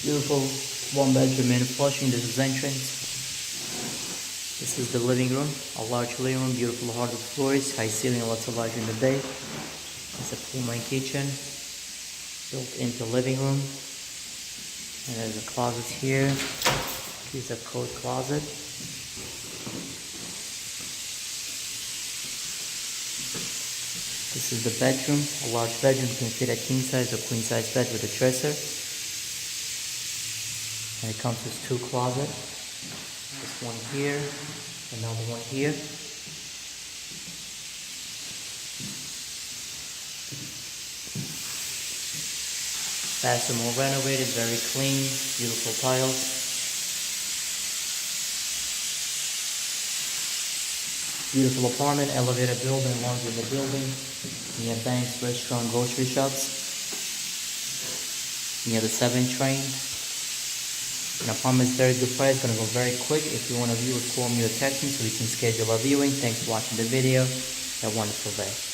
Beautiful one bedroom in flushing. This is entrance. This is the living room. A large living room, beautiful hardwood floors, high ceiling, lots of light in the day. It's a full main kitchen built into living room. And there's a closet here. Here's a coat closet. This is the bedroom, a large bedroom. Can fit a king size or queen size bed with a dresser. And it comes with two closets. This one here, another one here. Bathroom all renovated, very clean, beautiful tiles. Beautiful apartment, elevator building, laundry in the building. Near banks, restaurant, grocery shops. Near the 7 train. An apartment is very good price, gonna go very quick. If you want to view it, call me or text me so we can schedule a viewing. Thanks for watching the video. Have a wonderful day.